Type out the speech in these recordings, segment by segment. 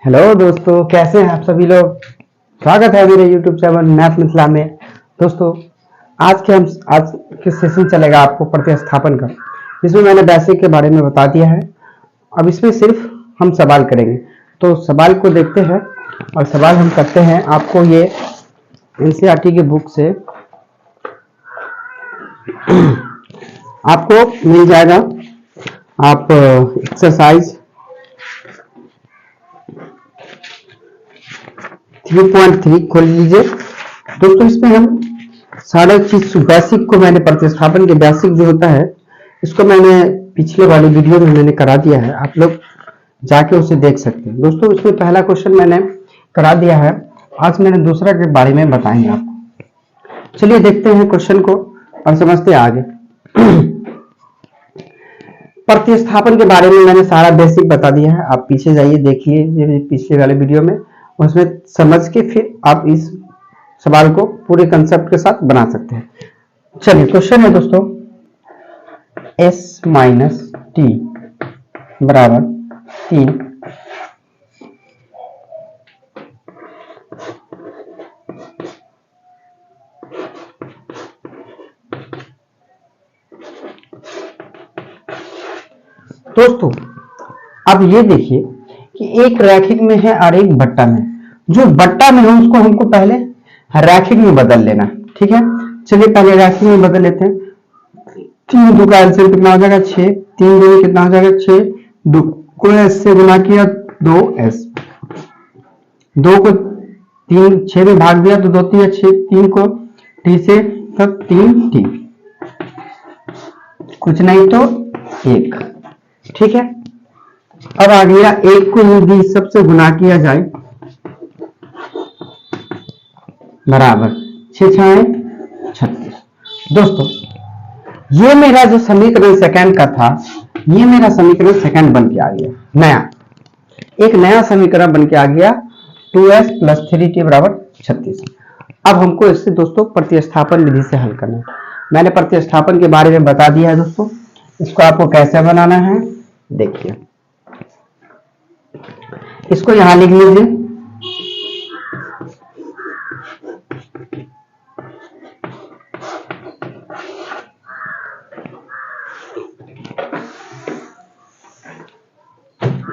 Hello दोस्तों, कैसे हैं आप सभी लोग। स्वागत है मेरे YouTube चैनल मैथ मिथिला में। दोस्तों, आज के सेशन चलेगा आपको प्रतिस्थापन का। इसमें मैंने बेसिक के बारे में बता दिया है। अब इसमें सिर्फ हम सवाल करेंगे, तो सवाल को देखते हैं और सवाल हम करते हैं। आपको ये NCERT की बुक से आपको मिल जाएगा। आप एक्सरसाइज 3.3 खोल लीजिए। दोस्तों, इसमें हम सारे चीज बेसिक को मैंने प्रतिस्थापन के बेसिक जो होता है इसको मैंने पिछले वाले वीडियो में मैंने करा दिया है। आप लोग जाके उसे देख सकते हैं। दोस्तों, इसमें पहला क्वेश्चन मैंने करा दिया है। आज मैंने दूसरा के बारे में बताएंगे आपको। चलिए देखते हैं क्वेश्चन को और समझते हैं आगे। प्रतिस्थापन के बारे में मैंने सारा बेसिक बता दिया है। आप पीछे जाइए, देखिए पिछले वाले वीडियो में, उसमें समझ के फिर आप इस सवाल को पूरे कंसेप्ट के साथ बना सकते हैं। चलिए, क्वेश्चन है दोस्तों, s माइनस टी बराबर 3। दोस्तों, अब ये देखिए कि एक रैखिक में है और एक बट्टा में। जो बट्टा में है उसको हमको पहले रैखिक में बदल लेना, ठीक है। चलिए पहले रैखिक में बदल लेते हैं। 3 2 का एलसीएम कितना हो जाएगा 6, 3 2 कितना हो जाएगा 6, 2 को s से गुना किया 2s, 2 को 3 6 में भाग दिया तो 2 3 6, 3 को t से तब 3t, कुछ नहीं तो 1, ठीक है। अब आ गया 1 को यदि सबसे गुना किया जाए बराबर 6 6 36। दोस्तों, ये मेरा जो समीकरण सेकंड का था, ये मेरा समीकरण सेकंड बन के आ गया। एक नया समीकरण बन के आ गया 2s प्लस 3t बराबर 36। अब हमको इससे दोस्तों प्रतिस्थापन विधि से हल करना है। मैंने प्रतिस्थापन के बारे में बता दिया है दोस्तों। इसको आपको कैसे बनाना है देखिए। इसको यहां लिख लीजिए।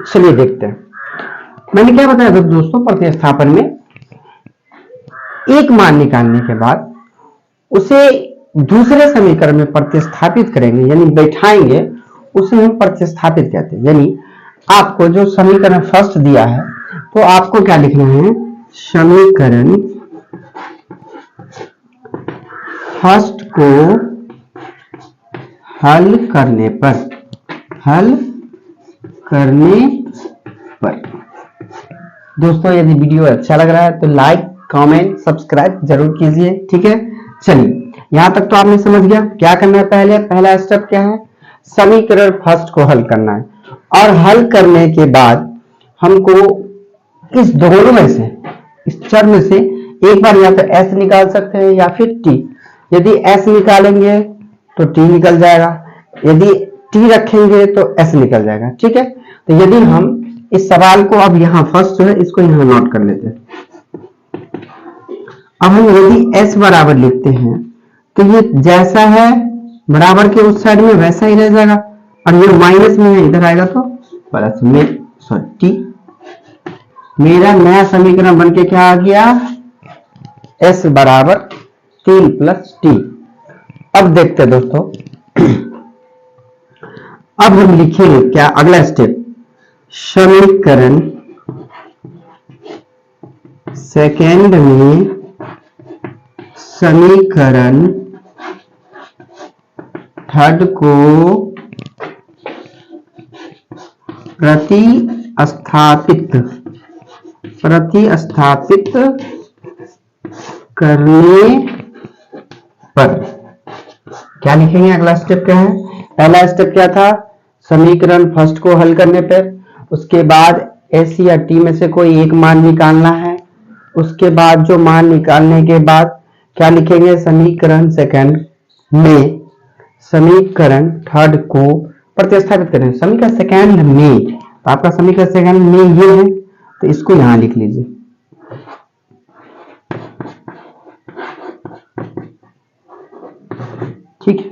चलिए देखते हैं मैंने क्या बताया था दोस्तों। प्रतिस्थापन में एक मान निकालने के बाद उसे दूसरे समीकरण में प्रतिस्थापित करेंगे, यानी बैठाएंगे, उसे हम प्रतिस्थापित कहते हैं। यानी आपको जो समीकरण फर्स्ट दिया है तो आपको क्या लिखना है, समीकरण फर्स्ट को हल करने पर दोस्तों, यदि वीडियो अच्छा लग रहा है तो लाइक कमेंट सब्सक्राइब जरूर कीजिए, ठीक है। चलिए, यहां तक तो आपने समझ गया क्या करना है। पहला स्टेप क्या है, समीकरण फर्स्ट को हल करना है। और हल करने के बाद हमको इस दोनों में से, इस चर में से एक बार या तो s निकाल सकते हैं या फिर t। यदि s निकालेंगे तो t निकल जाएगा, यदि t रखेंगे तो s निकल जाएगा, ठीक है। तो यदि हम इस सवाल को अब यहाँ फर्स्ट जो है इसको यहाँ नोट कर लेते हैं। अब हम यदि s बराबर लिखते हैं तो ये जैसा है बराबर के उस साइड में वैसा ही रह जाएगा, और ये माइनस में है, इधर आएगा तो प्लस में, टी। मेरा नया समीकरण बनके क्या आ गया, s बराबर 3 प्लस टी। अब देखते हैं दोस्तों, अब हम लिखेंगे क्या, अगला स्टेप, समीकरण सेकेंड में समीकरण थर्ड को प्रतिस्थापित करने पर क्या लिखेंगे। अगला स्टेप क्या है, पहला स्टेप क्या था, समीकरण फर्स्ट को हल करने पर, उसके बाद s या t में से कोई एक मान निकालना है। उसके बाद जो मान निकालने के बाद क्या लिखेंगे, समीकरण सेकंड में समीकरण थर्ड को प्रतिस्थापित करें। समीकरण सेकंड में, तो आपका समीकरण सेकंड में ये है, तो इसको यहां लिख लीजिए। ठीक है,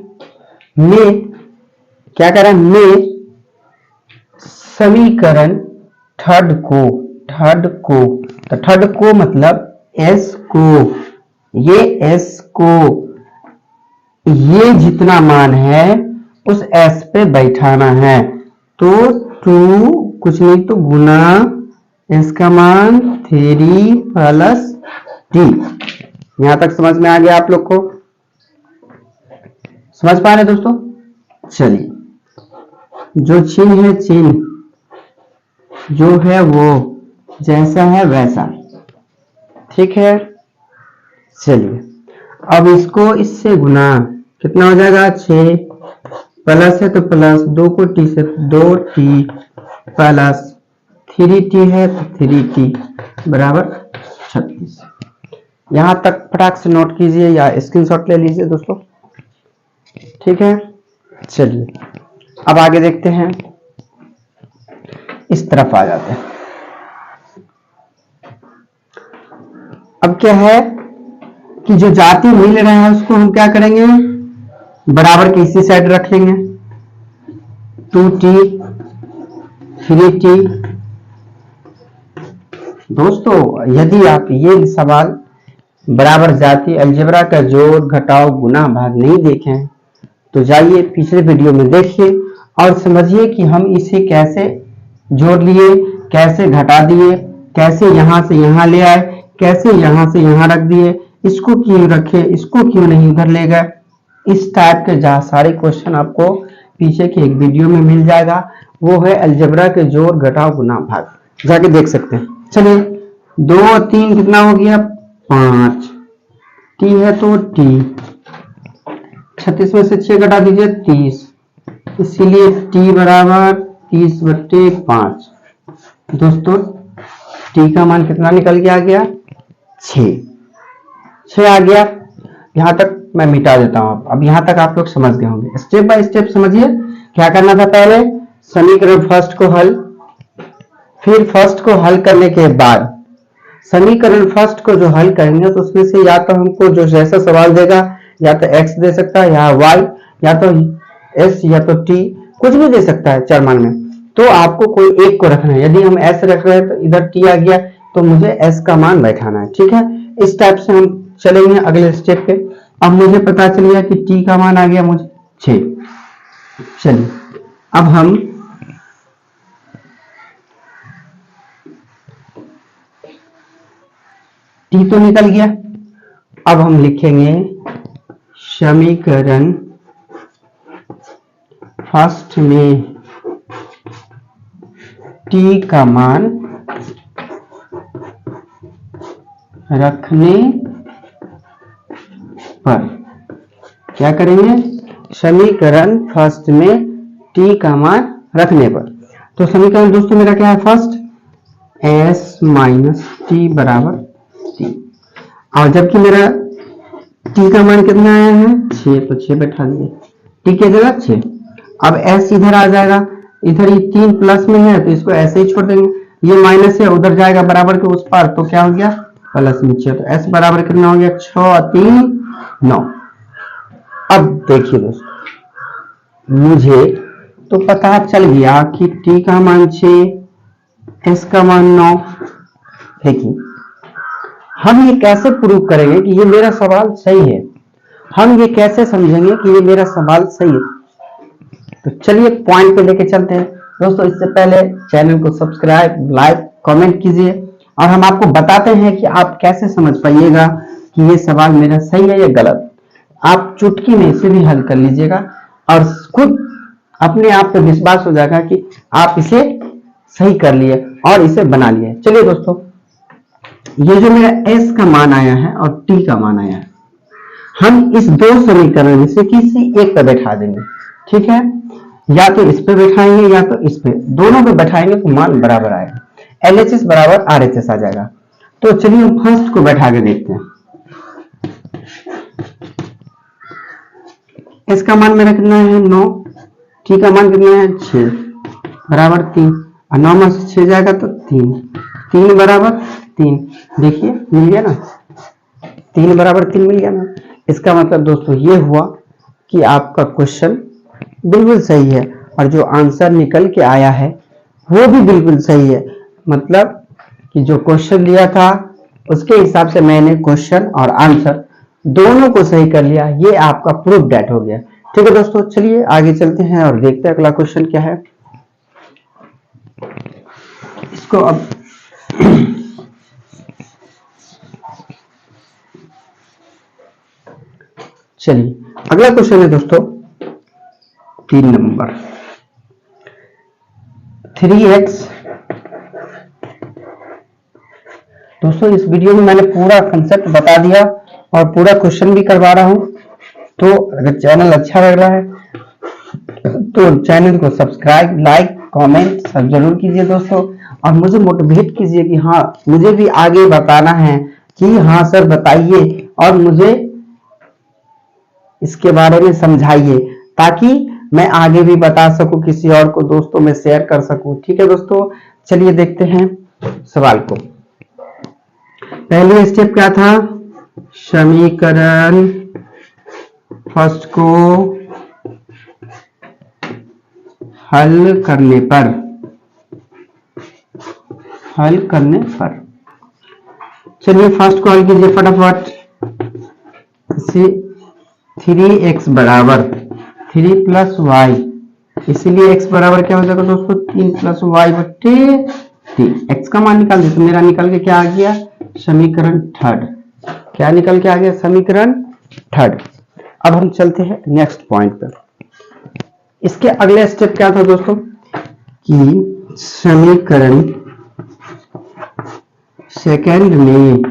मैं क्या कर रहा है, मैं समीकरण थर्ड को तो थर्ड को मतलब एस को, ये एस को ये जितना मान है उस एस पे बैठाना है। तो 2 कुछ नहीं तो गुना एस का मान 3 प्लस टी। यहां तक समझ में आ गया आप लोग को? समझ पा रहे दोस्तों? चलिए, जो चिन्ह है, चिन्ह जो है वो जैसा है वैसा, ठीक है। चलिए, अब इसको इससे गुना, कितना हो जाएगा 6, प्लस है तो प्लस 2 को टी से 2t प्लस 3t है तो 3t बराबर 36। यहां तक फटाक से नोट कीजिए या स्क्रीनशॉट ले लीजिए दोस्तों, ठीक है। चलिए, अब आगे देखते हैं, इस तरफ आ जाते हैं। अब क्या है कि जो जाति मिल रहा है उसको हम क्या करेंगे, बराबर के इसी साइड रख लेंगे। 2t 3t। दोस्तों यदि आप ये सवाल बराबर जाति अलजेब्रा का जोड़ घटाव गुना भाग नहीं देखे हैं तो जाइए पिछले वीडियो में देखिए और समझिए कि हम इसे कैसे जोड़ लिए, कैसे घटा दिए, कैसे यहां से यहां ले आए, कैसे यहां से यहां रख दिए, इसको क्यों रखे, इसको क्यों नहीं उधर ले गए। इस टाइप के जहां सारे क्वेश्चन आपको पीछे के एक वीडियो में मिल जाएगा, वो है अलजेब्रा के जोड़ घटाव गुना भाग, जाके देख सकते हैं। चलिए, 2 और 3 कितना हो गया 5, टी है तो टी, 36 में से 6 घटा दीजिए 30, इसीलिए टी बराबर 30/5। दोस्तों टी का मान कितना निकल के आ गया 6 आ गया। यहां तक मैं मिटा देता हूं। अब यहां तक आप लोग समझ गए होंगे। स्टेप बाय स्टेप समझिए क्या करना था। पहले समीकरण फर्स्ट को हल, फिर फर्स्ट को हल करने के बाद समीकरण फर्स्ट को जो हल करेंगे तो उसमें से या तो हमको जो जैसा सवाल देगा या तो x दे सकता है या y या तो s या तो t, कुछ भी दे सकता है चार मान में। तो आपको कोई एक को रखना है। यदि हम s रख रहे हैं तो इधर t आ गया तो मुझे s का मान बैठाना है, ठीक है। इस टाइप से हम चलेंगे अगले स्टेप पे। अब मुझे पता चल गया कि t का मान आ गया मुझे 6। चलिए, अब हम टी तो निकल गया। अब हम लिखेंगे समीकरण फर्स्ट में टी का मान रखने पर क्या करेंगे, समीकरण फर्स्ट में टी का मान रखने पर। तो समीकरण दोस्तों मेरा क्या है, फर्स्ट s माइनस टी बराबर टी, और जबकि मेरा टी का मान कितना आया है 6, तो 6 बैठा दिए, टी की जगह 6। अब s इधर आ जाएगा, इधर ये 3 प्लस में है तो इसको ऐसे ही छोड़ देंगे, ये माइनस है उधर जाएगा बराबर के उस पार, तो क्या हो गया प्लस में 6, तो s बराबर कितना हो गया 6 और 3 9। अब देखिए दोस्तों, मुझे तो पता चल गया कि t का मान 6, s का मान 9। देखिए हम ये कैसे प्रूव करेंगे कि ये मेरा सवाल सही है, हम ये कैसे समझेंगे कि ये मेरा सवाल सही है। तो चलिए पॉइंट पे लेके चलते हैं दोस्तों। इससे पहले चैनल को सब्सक्राइब, लाइक, कमेंट कीजिए और हम आपको बताते हैं कि आप कैसे समझ पाइएगा कि ये सवाल मेरा सही है या गलत। आप चुटकी में इसे भी हल कर लीजिएगा और खुद अपने आप पे विश्वास हो जाएगा कि आप इसे सही कर लिए और इसे बना लिए। चलिए दोस्तों, ये जो मेरा s का मान आया है और t का मान आया है, हम इस दो समीकरण में से किसी एक पे बैठा देंगे, ठीक है। या तो इस पे बैठाएंगे या तो इस पे, दोनों पे बैठाएंगे तो मान बराबर आएगा, LHS बराबर RHS आ जाएगा। तो चलिए हम फर्स्ट को बैठा के देखते हैं। s का मान मेरा कितना है 9, t का मान कितना है 6 बराबर 3, और 9 में से 6 जाएगा तो 3, 3 बराबर 3, देखिए मिल गया ना, 3 बराबर 3 मिल गया ना। इसका मतलब दोस्तों ये हुआ कि आपका क्वेश्चन बिल्कुल सही है और जो आंसर निकल के आया है वो भी बिल्कुल सही है। मतलब कि जो क्वेश्चन दिया था उसके हिसाब से मैंने क्वेश्चन और आंसर दोनों को सही कर लिया, ये आपका प्रूफ डेट हो गया। ठीक है दोस्तों, चलिए आगे चलते हैं और देखते हैं अगला क्वेश्चन क्या है। इसको अब चलिए अगला क्वेश्चन है दोस्तों 3 नंबर 3x। दोस्तों इस वीडियो में मैंने पूरा कंसेप्ट बता दिया और पूरा क्वेश्चन भी करवा रहा हूं, तो अगर चैनल अच्छा लग रहा है तो चैनल को सब्सक्राइब, लाइक, कमेंट सब जरूर कीजिए दोस्तों, और मुझे मोटिवेट कीजिए कि हाँ मुझे भी आगे बताना है कि हाँ सर बताइए और मुझे इसके बारे में समझाइए, ताकि मैं आगे भी बता सकूं, किसी और को दोस्तों में शेयर कर सकूं। ठीक है दोस्तों, चलिए देखते हैं सवाल को। पहले स्टेप क्या था, समीकरण फर्स्ट को हल करने पर चलिए फर्स्ट को हल कीजिए फटाफट। 3x बराबर 3 प्लस वाई, इसीलिए x बराबर क्या हो जाएगा दोस्तों 3 प्लस वाई बट्टे 3। x का मान निकाल दे तो मेरा निकल के क्या आ गया, समीकरण थर्ड। क्या निकल के आ गया, समीकरण थर्ड। अब हम चलते हैं नेक्स्ट पॉइंट पर। इसके अगले स्टेप क्या था दोस्तों कि समीकरण सेकंड में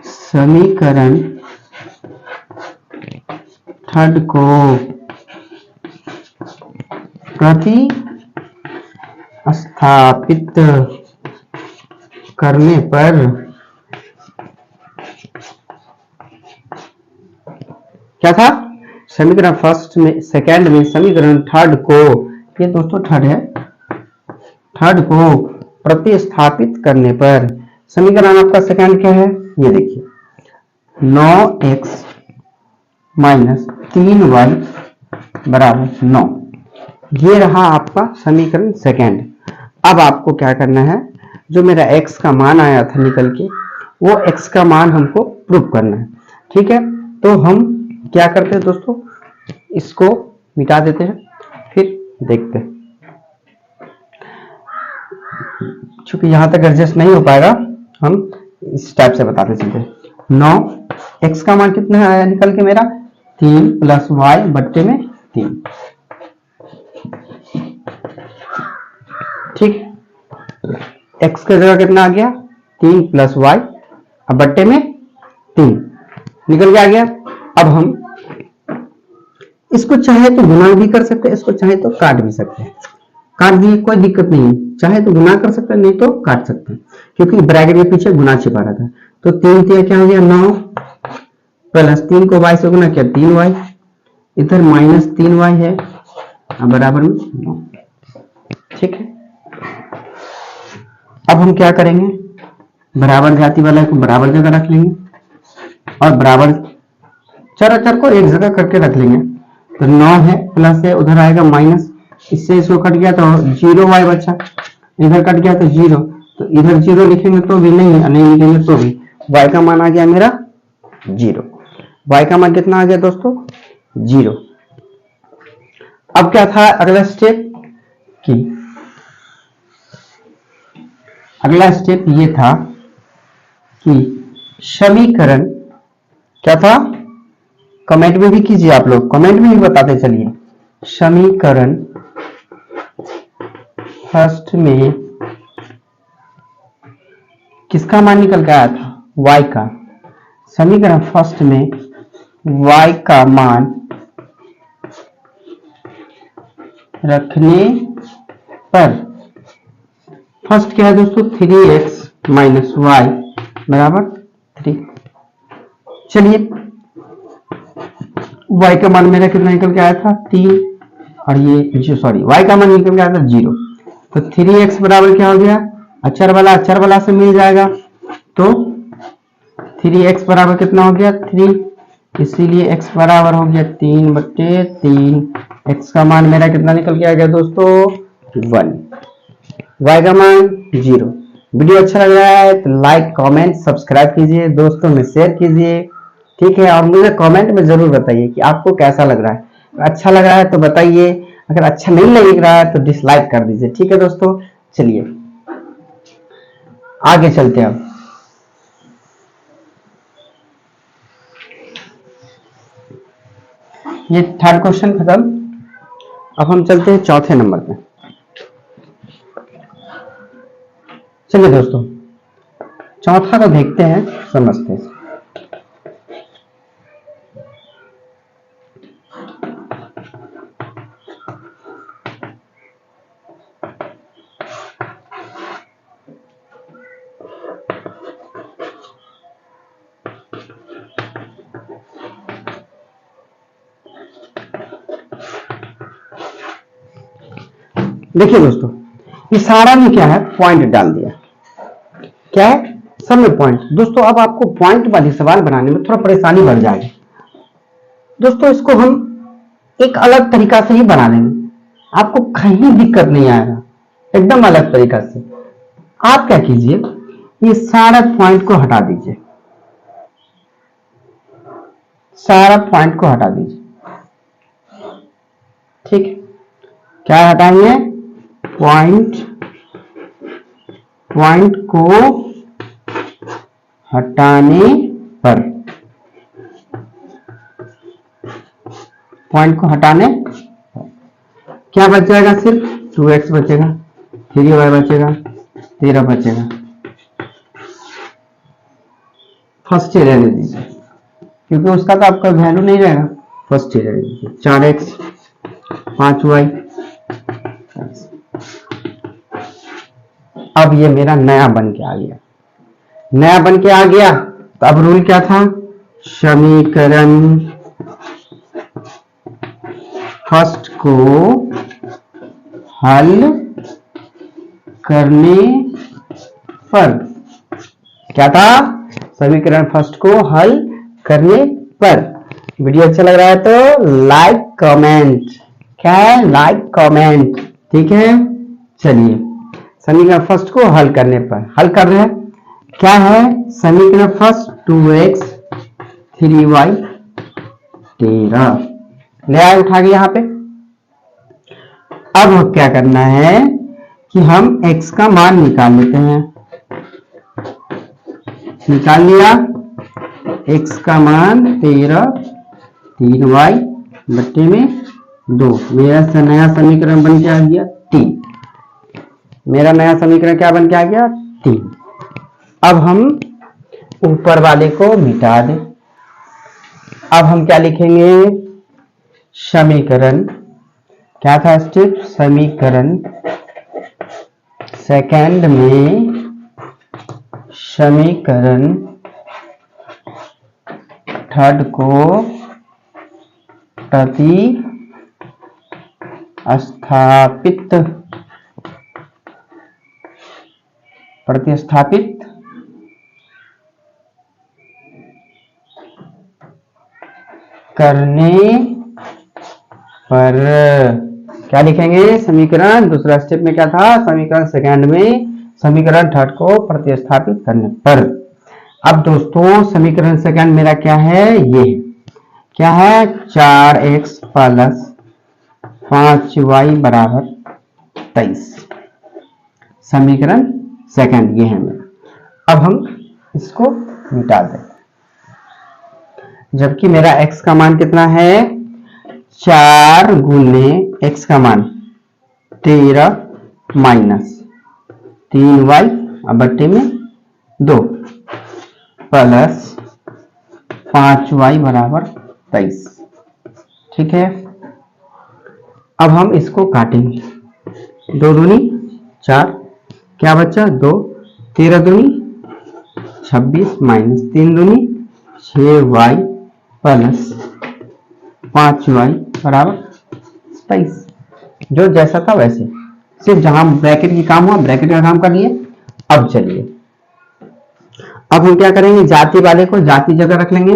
समीकरण थर्ड को प्रतिस्थापित करने पर क्या था, समीकरण फर्स्ट में सेकंड में समीकरण थर्ड को, ये दोस्तों थर्ड है, थर्ड को प्रतिस्थापित करने पर समीकरण आपका सेकंड क्या है, ये देखिए 9x माइनस 3y बराबर 9, ये रहा आपका समीकरण सेकंड। अब आपको क्या करना है, जो मेरा x का मान आया था निकल के, वो x का मान हमको प्रूव करना है। ठीक है, तो हम क्या करते हैं दोस्तों, इसको मिटा देते हैं फिर देखते हैं। चूंकि यहां तक एडजस्ट नहीं हो पाएगा, हम इस टाइप से बताते चलते हैं। 9 x का मान कितना आया निकल के मेरा 3 प्लस वाई बट्टे में 3। ठीक, x का जगह कितना आ गया 3 प्लस वाई, अब बट्टे में 3 निकल के आ गया। अब हम इसको चाहे तो गुणा भी कर सकते हैं, इसको चाहे तो काट भी सकते हैं, काट दिए कोई दिक्कत नहीं है, चाहे तो गुणा कर सकते हैं नहीं तो काट सकते हैं, क्योंकि ब्रैकेट के पीछे गुणा छिपा रहता है। तो 3 3 क्या हो गया 9 प्लस 3 को y से गुणा किया 3y, इधर माइनस 3y है बराबर में 9। ठीक है, अब हम क्या करेंगे, बराबर जाति वाला को बराबर जगह रख लेंगे और बराबर चर को एक जगह करके रख लेंगे। तो 9 है प्लस है, उधर आएगा माइनस, इससे इसको कट गया तो 0y बचा, इधर कट गया तो 0, तो इधर 0 लिखेंगे तो भी नहीं, नहीं लिखेंगे तो भी y का मान आ गया मेरा 0। y का मान कितना आ गया दोस्तों 0। अब क्या था अगला स्टेप, कि अगला स्टेप ये था कि समीकरण क्या था, कमेंट में भी कीजिए आप लोग, कमेंट में भी बताते चलिए। समीकरण फर्स्ट में किसका मान निकल के आया था, y का। समीकरण फर्स्ट में y का मान रखने पर फर्स्ट क्या है दोस्तों 3x माइनस वाई बराबर 3। चलिए y का मान मेरा कितना निकल के आया था 3, और ये सॉरी y का मान निकल के आया था 0, तो 3x बराबर क्या हो गया अक्षर वाला से मिल जाएगा, तो 3x बराबर कितना हो गया 3, इसीलिए x बराबर हो गया 3/3। x का मान मेरा कितना निकल के आ गया दोस्तों 1, y का मान 0। वीडियो अच्छा लग रहा है तो लाइक कमेंट सब्सक्राइब कीजिए, दोस्तों में शेयर कीजिए, ठीक है। और मुझे कमेंट में जरूर बताइए कि आपको कैसा लग रहा है। अच्छा लग रहा है तो बताइए, अगर अच्छा नहीं लग रहा है तो डिसलाइक कर दीजिए, ठीक है दोस्तों। चलिए आगे चलते हैं। अब ये थर्ड क्वेश्चन खत्म, अब हम चलते हैं चौथे नंबर पे। चलिए दोस्तों चौथा को देखते हैं, समझते हैं। देखिए दोस्तों, ये सारा में क्या है पॉइंट डाल दिया, क्या है सब में पॉइंट। दोस्तों अब आपको पॉइंट वाले सवाल बनाने में थोड़ा परेशानी बढ़ जाएगी दोस्तों, इसको हम एक अलग तरीका से ही बना लेंगे, आपको कहीं दिक्कत नहीं आएगा, एकदम अलग तरीका से। आप क्या कीजिए, ये सारा पॉइंट को हटा दीजिए, सारा पॉइंट को हटा दीजिए, ठीक है। क्या हटाएंगे, पॉइंट को हटाने पर, पॉइंट को हटाने क्या बच जाएगा, सिर्फ 2x बचेगा, 3y बचेगा, 13 बचेगा। फर्स्ट ही रहने दीजिए क्योंकि उसका तो आपका वैल्यू नहीं रहेगा, फर्स्ट ही रहने दीजिए। 4x 5y। अब ये मेरा नया बन के आ गया, नया बन के आ गया। तो अब रूल क्या था, समीकरण फर्स्ट को हल करने पर, क्या था, समीकरण फर्स्ट को हल करने पर। वीडियो अच्छा लग रहा है तो लाइक कमेंट, क्या है लाइक कमेंट, ठीक है। चलिए समीकरण फर्स्ट को हल करने पर, हल कर रहे हैं, क्या है समीकरण फर्स्ट 2x 3y 13 ले आए उठा के यहाँ पे। अब क्या करना है कि हम x का मान निकाल लेते हैं, निकाल लिया x का मान 13, 3y बट्टे में 2। मेरा नया समीकरण बन के आ गया 3, मेरा नया समीकरण क्या बन के आ गया 3। अब हम ऊपर वाले को मिटा दें। अब हम क्या लिखेंगे, समीकरण, क्या था स्टेप, समीकरण सेकंड में समीकरण थर्ड को प्रतिस्थापित करने पर क्या लिखेंगे, समीकरण दूसरा स्टेप में क्या था, समीकरण सेकंड में समीकरण थर्ड को प्रतिस्थापित करने पर। अब दोस्तों समीकरण सेकंड मेरा क्या है, ये क्या है 4x प्लस 5y बराबर 23, समीकरण सेकंड ये है मेरा। अब हम इसको मिटा दें, जबकि मेरा x का मान कितना है 4 गुने x का मान 13 माइनस 3y बट्टे में 2 प्लस 5y बराबर 23, ठीक है। अब हम इसको काटेंगे, 2 दूनी 4, क्या बचा 2, 13 दूनी 26 माइनस 3 दूनी 6y प्लस 5y बराबर 23। जो जैसा था वैसे, सिर्फ जहां ब्रैकेट की काम हुआ ब्रैकेट का काम कर लिए, अब चलिए, अब हम क्या करेंगे, जाति वाले को जाति जगह रख लेंगे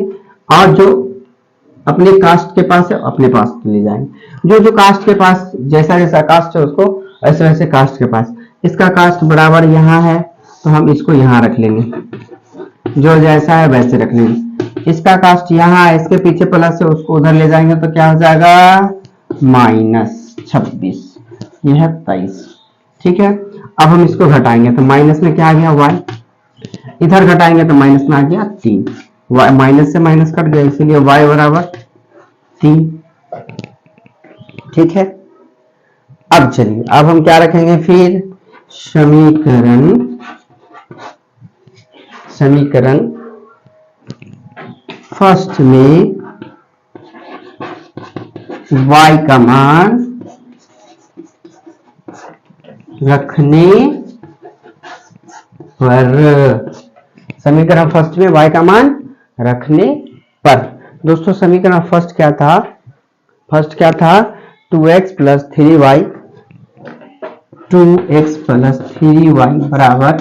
और जो अपने कास्ट के पास है अपने पास ले जाएंगे। जो जो कास्ट के पास जैसा जैसा कास्ट है उसको ऐसे वैसे कास्ट के पास, इसका कास्ट बराबर यहाँ है तो हम इसको यहाँ रख लेंगे, जो जैसा है वैसे रख लेंगे। इसका कास्ट यहाँ है, इसके पीछे प्लस है, उसको उधर ले जाएंगे तो क्या हो जाएगा -26, यह है 23। ठीक है, अब हम इसको घटाएंगे तो माइनस में क्या आ गया y, इधर घटाएंगे तो माइनस में आ गया 3, माइनस से माइनस कट गया इसीलिए y बराबर 3। ठीक है, अब चलिए अब हम क्या रखेंगे फिर, समीकरण फर्स्ट में y का मान रखने पर, समीकरण फर्स्ट में y का मान रखने पर। दोस्तों समीकरण फर्स्ट क्या था, 2x plus 3y, 2x plus 3y बराबर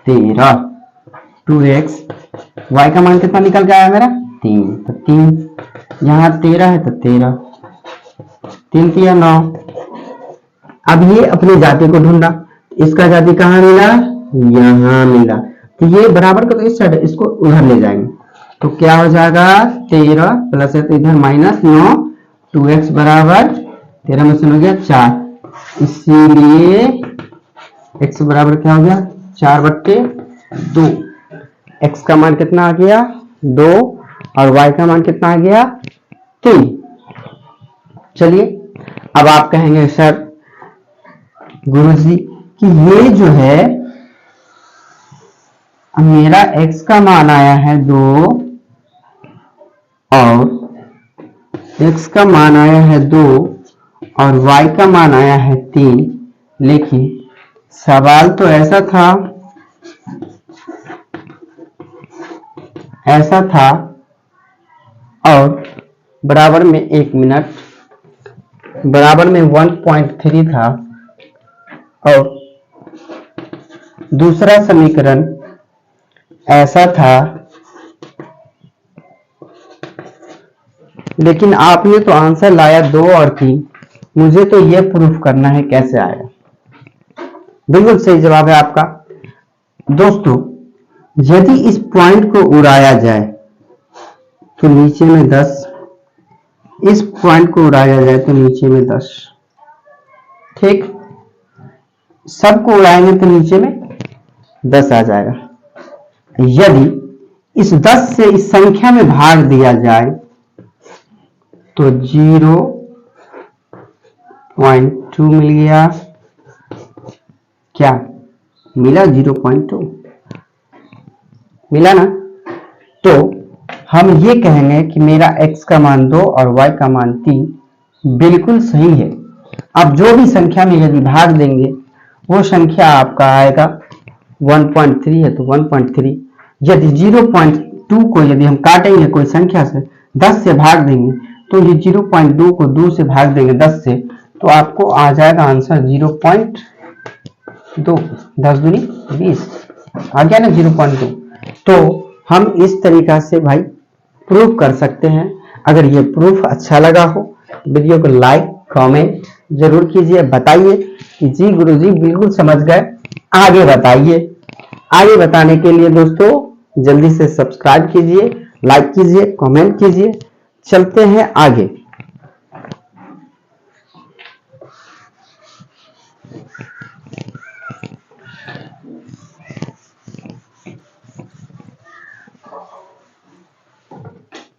13। 2x, y का मान कितना निकल के आया मेरा 3, तो 3 यहाँ 13 है तो 13, 3 3 9। अब ये अपनी जाति को ढूंढा, इसका जाति कहाँ मिला, यहाँ मिला, तो ये बराबर का तो इस साइड, इसको उधर ले जाएंगे तो क्या हो जाएगा 13 प्लस है तो इधर -9, 2x बराबर 13 में से हो गया 4, इसीलिए x बराबर क्या हो गया 4/2। x का मान कितना आ गया 2 और y का मान कितना आ गया 3। चलिए अब आप कहेंगे सर गुरुजी कि ये जो है मेरा x का मान आया है 2 और x का मान आया है 2 और y का मान आया है 3, लेकिन सवाल तो ऐसा था और बराबर में 1 मिनट, बराबर में 1.3 था और दूसरा समीकरण ऐसा था, लेकिन आपने तो आंसर लाया 2 और 3, मुझे तो ये प्रूफ करना है कैसे आएगा। बिल्कुल सही जवाब है आपका। दोस्तों यदि इस पॉइंट को उड़ाया जाए तो नीचे में 10, इस पॉइंट को उड़ाया जाए तो नीचे में 10, ठीक, सबको उड़ाएंगे तो नीचे में 10 आ जाएगा। यदि इस 10 से इस संख्या में भाग दिया जाए तो 0.2 मिल गया, क्या मिला 0.2 मिला ना। तो हम ये कहेंगे कि मेरा x का मान 2 और y का मान 3 बिल्कुल सही है। अब जो भी संख्या में यदि भाग देंगे वो संख्या आपका आएगा 1.3 है तो 1.3। यदि 0.2 को यदि हम काटेंगे कोई संख्या से 10 से भाग देंगे तो ये 0.2 को 2 से भाग देंगे 10 से तो आपको आ जाएगा आंसर 0.2, 10 दूनी 20 आ गया ना 0.2। तो हम इस तरीका से भाई प्रूफ कर सकते हैं। अगर ये प्रूफ अच्छा लगा हो वीडियो को लाइक कमेंट जरूर कीजिए, बताइए कि जी गुरुजी बिल्कुल समझ गए, आगे बताइए। आगे बताने के लिए दोस्तों जल्दी से सब्सक्राइब कीजिए, लाइक कीजिए, कमेंट कीजिए। चलते हैं आगे।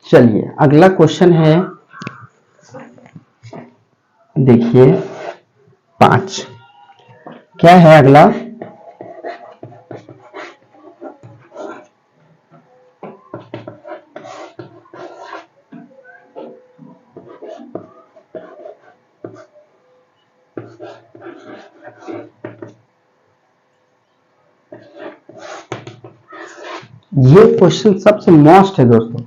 चलिए अगला क्वेश्चन है, देखिए 5 क्या है अगला, ये क्वेश्चन सबसे मोस्ट है दोस्तों,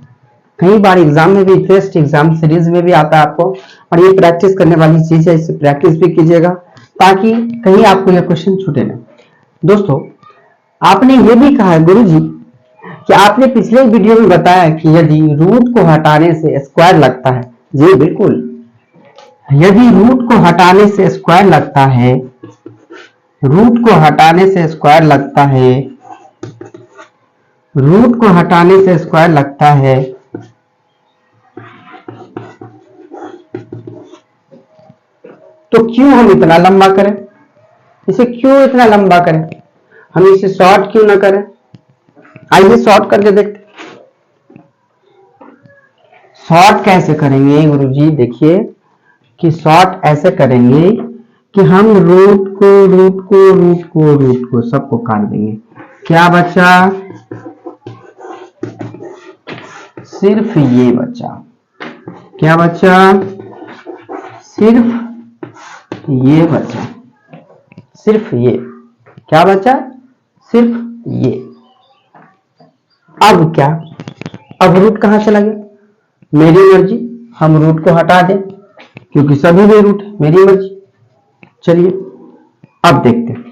कई बार एग्जाम में भी, टेस्ट एग्जाम सीरीज में भी आता है आपको, और ये प्रैक्टिस करने वाली चीज है, इसे प्रैक्टिस भी कीजिएगा ताकि कहीं आपको यह क्वेश्चन छूटे ना। दोस्तों आपने ये भी कहा गुरुजी कि आपने पिछले वीडियो में बताया कि यदि रूट को हटाने से स्क्वायर लगता है। जी बिल्कुल, यदि रूट को हटाने से स्क्वायर लगता है, रूट को हटाने से स्क्वायर लगता है, रूट को हटाने से स्क्वायर लगता है, तो क्यों हम इतना लंबा करें? इसे क्यों इतना लंबा करें? हम इसे शॉर्ट क्यों ना करें? आइए शॉर्ट करके देखते। शॉर्ट कैसे करेंगे गुरुजी? देखिए कि शॉर्ट ऐसे करेंगे कि हम रूट को सबको काट देंगे। क्या बचा? सिर्फ ये बचा। क्या बचा? सिर्फ ये बचा। सिर्फ ये। क्या बचा? सिर्फ ये। अब क्या? अब रूट कहां चला गया? मेरी मर्जी, हम रूट को हटा दें क्योंकि सभी में रूट है, मेरी मर्जी। चलिए अब देखते हैं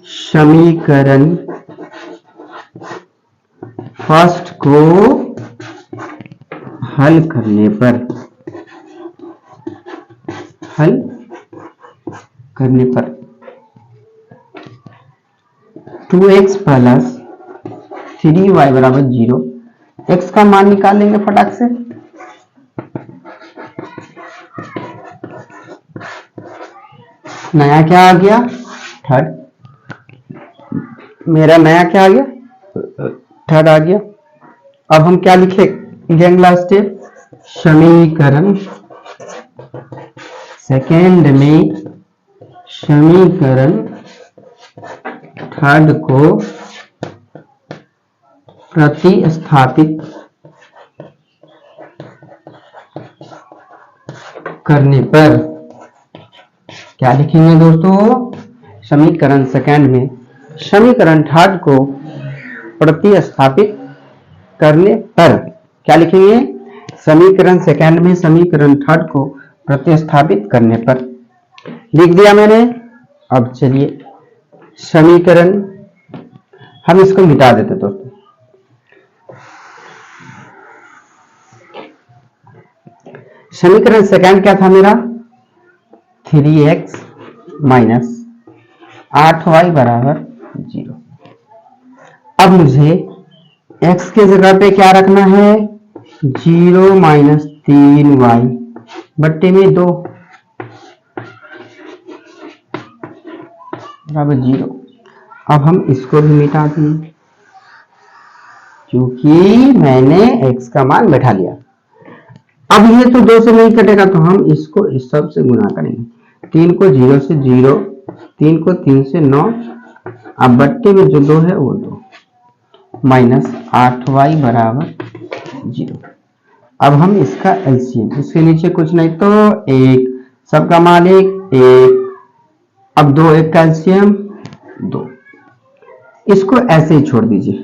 समीकरण फर्स्ट को हल करने पर, हल करने पर 2x प्लस 3y बराबर 0, x का मान निकाल लेंगे फटाक से। नया क्या आ गया? थर्ड। मेरा नया क्या आ गया? थर्ड आ गया। अब हम क्या लिखेंगे? अगला स्टेप, समीकरण सेकेंड में समीकरण थर्ड को प्रतिस्थापित करने पर क्या लिखेंगे दोस्तों? समीकरण सेकेंड में समीकरण थर्ड को प्रतिस्थापित करने पर क्या लिखेंगे? समीकरण सेकेंड में समीकरण थर्ड को प्रतिस्थापित करने पर। लिख दिया मैंने। अब चलिए समीकरण, हम इसको मिटा देते दोस्तों। समीकरण सेकेंड क्या था मेरा? 3x माइनस 8y बराबर 0। अब मुझे x के जगह पे क्या रखना है? 0 माइनस 3y बट्टे में 2 बराबर 0। अब हम इसको भी मिटा दिए क्योंकि मैंने x का मान बैठा लिया। अब ये तो 2 से नहीं कटेगा तो हम इसको इस सब से गुना करेंगे। 3 को 0 से 0, 3 को 3 से 9, अब बट्टे में जो 2 है वो 2 माइनस 8y बराबर 0। अब हम इसका एलसीएम, इसके नीचे कुछ नहीं तो 1, सबका मान 1। अब 2 1 का एलसीएम 2। इसको ऐसे ही छोड़ दीजिए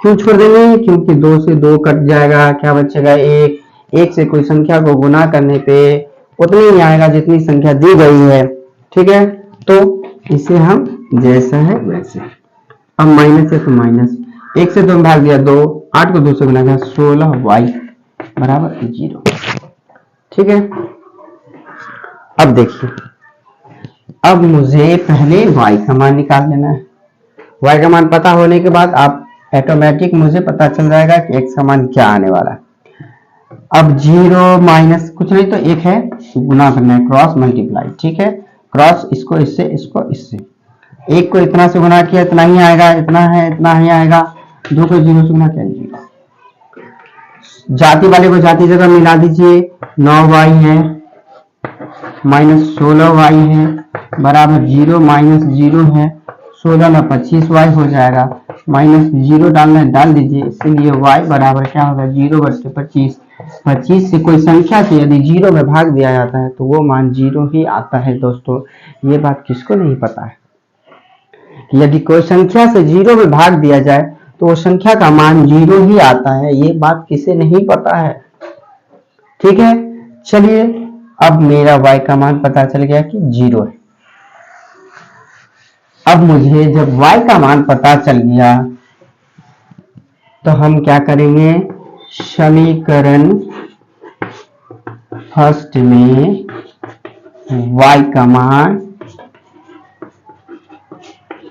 क्यों छोड़ देंगे? क्योंकि 2 से 2 कट जाएगा, क्या बचेगा? 1। 1 से कोई संख्या को गुना करने पे उतनी ही आएगा जितनी संख्या दी गई है। ठीक है, तो इसे हम जैसा है वैसे। अब माइनस है तो माइनस, 1 से 2 भाग दिया 2, 8 को 2 से गुना किया 16y बराबर 0। ठीक है, अब देखिए, अब मुझे पहले y का मान निकाल लेना है। y का मान पता होने के बाद आप ऑटोमेटिक मुझे पता चल जाएगा कि x का मान क्या आने वाला है। अब 0 माइनस कुछ नहीं तो 1 है, गुना करना है, क्रॉस मल्टीप्लाई। ठीक है, क्रॉस इसको इससे, इसको इससे, 1 को इतना से गुना किया इतना ही आएगा, इतना है इतना ही आएगा, 2 को 0 से गुना किया 0। जाति वाले को जाति जगह मिला दीजिए, 9y है माइनस 16y है बराबर 0, माइनस 0 है 16 में 25y हो जाएगा, माइनस 0 डालना है डाल दीजिए, इसलिए y बराबर क्या होगा? 0 बटे 25। 25 से कोई संख्या से यदि 0 में भाग दिया जाता है तो वो मान 0 ही आता है। दोस्तों ये बात किसको नहीं पता है? यदि कोई संख्या से 0 में भाग दिया जाए तो वो संख्या का मान 0 ही आता है, ये बात किसे नहीं पता है? ठीक है, चलिए अब मेरा y का मान पता चल गया कि 0 है। अब मुझे जब y का मान पता चल गया तो हम क्या करेंगे, समीकरण फर्स्ट में y का मान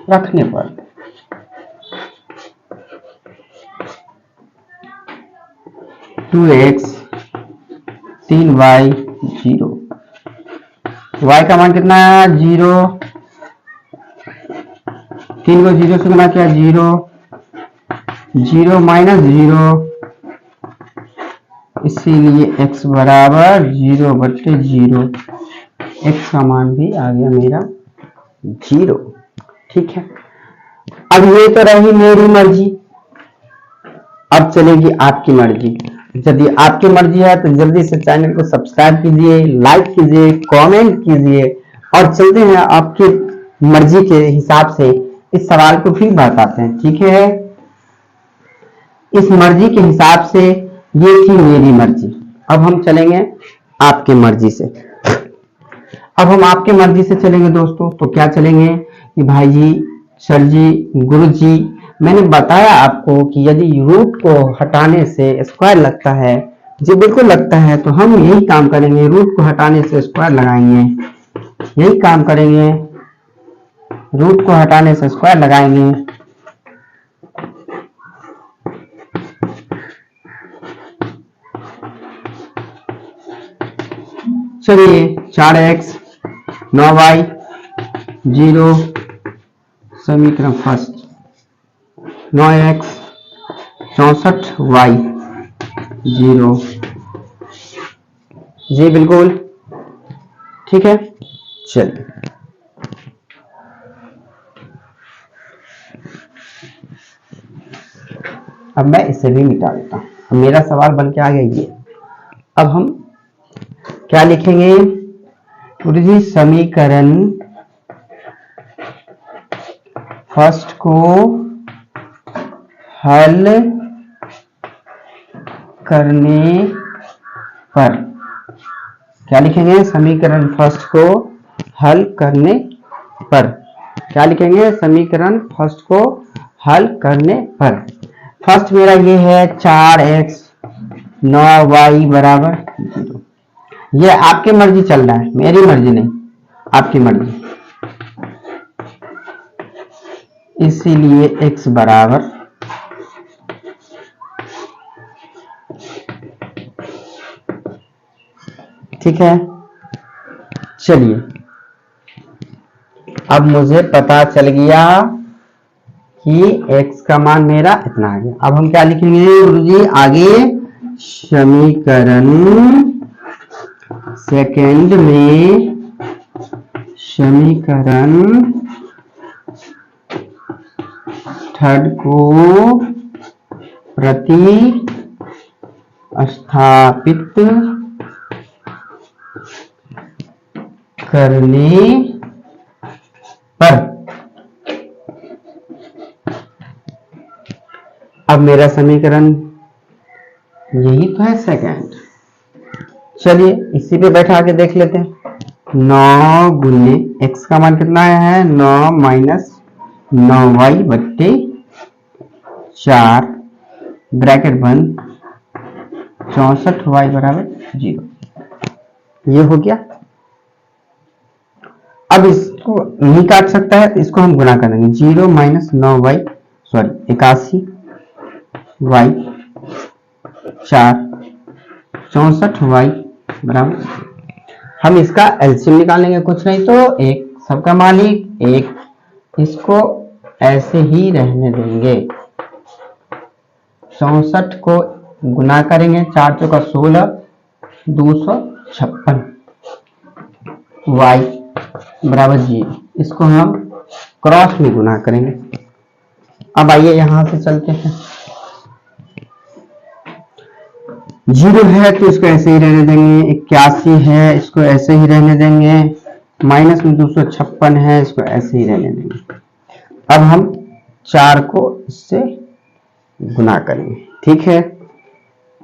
रखने पर 2x 3y 0, y का मान कितना है 0, 3 को 0 से गुना किया 0, 0 माइनस 0, इसीलिए x बराबर 0/0, x का मान भी आ गया मेरा 0। ठीक है, अब ये तो रही मेरी मर्जी, अब चलेगी आपकी मर्जी। यदि आपकी मर्जी है तो जल्दी से चैनल को सब्सक्राइब कीजिए, लाइक कीजिए, कमेंट कीजिए और चलते हैं आपकी मर्जी के हिसाब से इस सवाल को फिर बताते हैं। ठीक है, इस मर्जी के हिसाब से ये थी मेरी मर्जी, अब हम चलेंगे आपकी मर्जी से। अब हम आपकी मर्जी से चलेंगे दोस्तों, तो क्या चलेंगे कि भाई जी, सर जी, गुरु जी, मैंने बताया आपको कि यदि रूट को हटाने से स्क्वायर लगता है, जी बिल्कुल लगता है, तो हम यही काम करेंगे, रूट को हटाने से स्क्वायर लगाएंगे, यही काम करेंगे, रूट को हटाने से स्क्वायर लगाएंगे। चलिए 4x 9y 0, समीकरण फर्स्ट 9x 64y 0, जी बिल्कुल ठीक है। चलिए अब मैं इसे भी मिटा देता हूं, अब मेरा सवाल बन के आ गया ये। अब हम क्या लिखेंगे, गुरु जी समीकरण फर्स्ट को हल करने पर, क्या लिखेंगे, समीकरण फर्स्ट को हल करने पर, क्या लिखेंगे, समीकरण फर्स्ट को हल करने पर। फर्स्ट मेरा ये है 4x 9y बराबर 0, ये आपकी मर्जी चल रहा है, मेरी मर्जी नहीं, आपकी मर्जी, इसीलिए x बराबर ठीक है। चलिए अब मुझे पता चल गया कि x का मान मेरा इतना आ गया। अब हम क्या लिखेंगे गुरुजी आगे, समीकरण सेकंड में समीकरण थर्ड को प्रतिस्थापित करने पर, अब मेरा समीकरण यही तो है सेकंड। चलिए इसी पे बैठा के देख लेते हैं, 9 गुने x का मान कितना है 9 माइनस 9y बट्टे 4 ब्रैकेट बंद 64y बराबर 0, ये हो गया। अब इसको नहीं काट सकता है तो इसको हम गुना कर देंगे, 0 minus 9y sorry 81y 4 64y बराबर, हम इसका एलसीएम निकालेंगे, कुछ नहीं तो एक सबका मालिक एक, इसको ऐसे ही रहने देंगे, 64 को गुना करेंगे 4 चौका 16 256 y बराबर 0, इसको हम क्रॉस में गुना करेंगे। अब आइए यहां से चलते हैं, 0 है तो इसको ऐसे ही रहने देंगे, 81 है इसको ऐसे ही रहने देंगे, माइनस में 256 है इसको ऐसे ही रहने देंगे। अब हम 4 को इससे गुना करेंगे, ठीक है,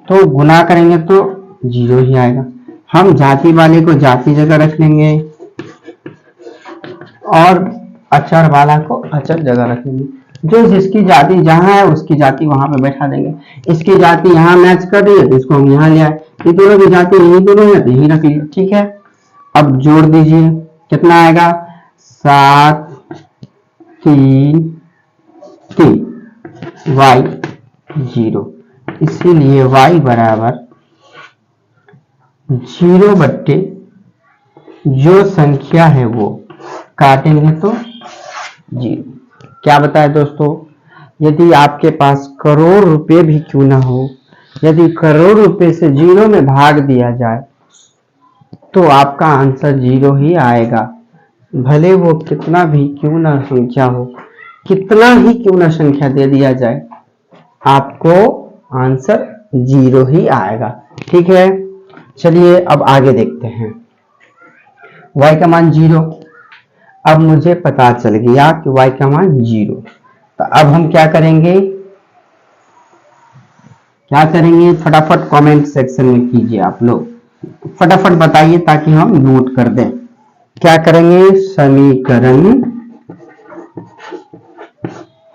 तो गुना करेंगे तो 0 ही आएगा। हम जाति वाले को जाति जगह रख लेंगे और अचर वाला को अचर जगह रखेंगे, जो जिसकी जाति जहां है उसकी जाति वहां पे बैठा देंगे। इसकी जाति यहाँ मैच कर रही है तो इसको हम यहाँ ले आए, ये दोनों की जाति यही दोनों है तो यही रख लिया, ठीक है। अब जोड़ दीजिए, कितना आएगा 7 3 3 y 0, इसीलिए y बराबर 0 बट्टे जो संख्या है वो काटेंगे तो 0। क्या बताए दोस्तों, यदि आपके पास करोड़ रुपए भी क्यों ना हो, यदि करोड़ रुपए से 0 में भाग दिया जाए तो आपका आंसर 0 ही आएगा, भले वो कितना भी क्यों ना संख्या हो, कितना ही क्यों ना संख्या दे दिया जाए, आपको आंसर 0 ही आएगा, ठीक है। चलिए अब आगे देखते हैं, y का मान 0। अब मुझे पता चल गया कि y का मान 0, तो अब हम क्या करेंगे फटाफट कमेंट सेक्शन में कीजिए, आप लोग फटाफट बताइए ताकि हम नोट कर दें। क्या करेंगे, समीकरण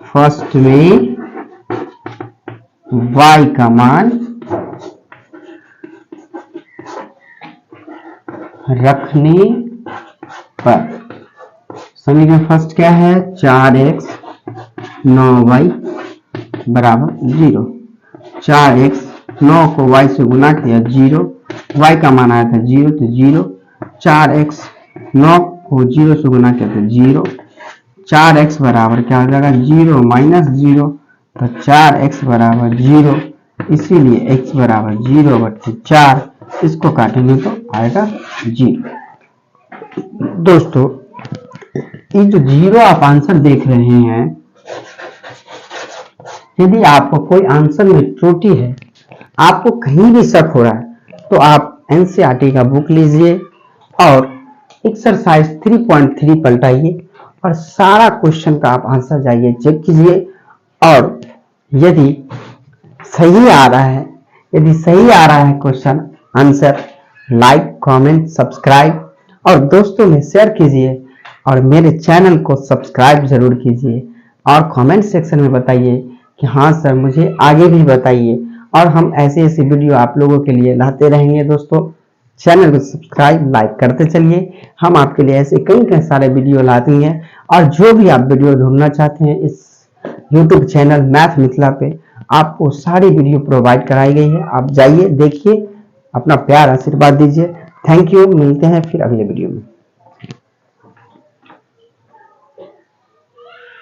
फर्स्ट में y का मान रखने पर, समीकरण फर्स्ट क्या है 4x 9y बराबर 0, 4x 9 को y से गुना किया 0, y का मान आया था 0 तो 0, 4x 9 को 0 से गुना किया तो 0, 4x बराबर क्या हो जाएगा 0 माइनस 0, तो 4x बराबर 0, इसीलिए x बराबर 0 बट्टे 4, इसको काटेंगे तो आएगा 0। दोस्तों ये जो 0 आप आंसर देख रहे हैं, यदि आपको कोई आंसर में त्रुटि है, आपको कहीं भी शक हो रहा है, तो आप एनसीईआरटी का बुक लीजिए और एक्सरसाइज 3.3 पलटाइए और सारा क्वेश्चन का आप आंसर जाइए चेक कीजिए, और यदि सही आ रहा है question answer, like comment subscribe और दोस्तों में शेयर कीजिए, और मेरे चैनल को सब्सक्राइब जरूर कीजिए, और कमेंट सेक्शन में बताइए कि हाँ सर मुझे आगे भी बताइए, और हम ऐसे वीडियो आप लोगों के लिए लाते रहेंगे। दोस्तों चैनल को सब्सक्राइब लाइक करते चलिए, हम आपके लिए ऐसे कई सारे वीडियो लाते हैं, और जो भी आप वीडियो ढूंढना चाहते हैं इस YouTube चैनल मैथ मिथिला पे आपको सारी वीडियो प्रोवाइड कराई गई है। आप जाइए देखिए, अपना प्यार आशीर्वाद दीजिए। थैंक यू, मिलते हैं फिर अगले वीडियो में।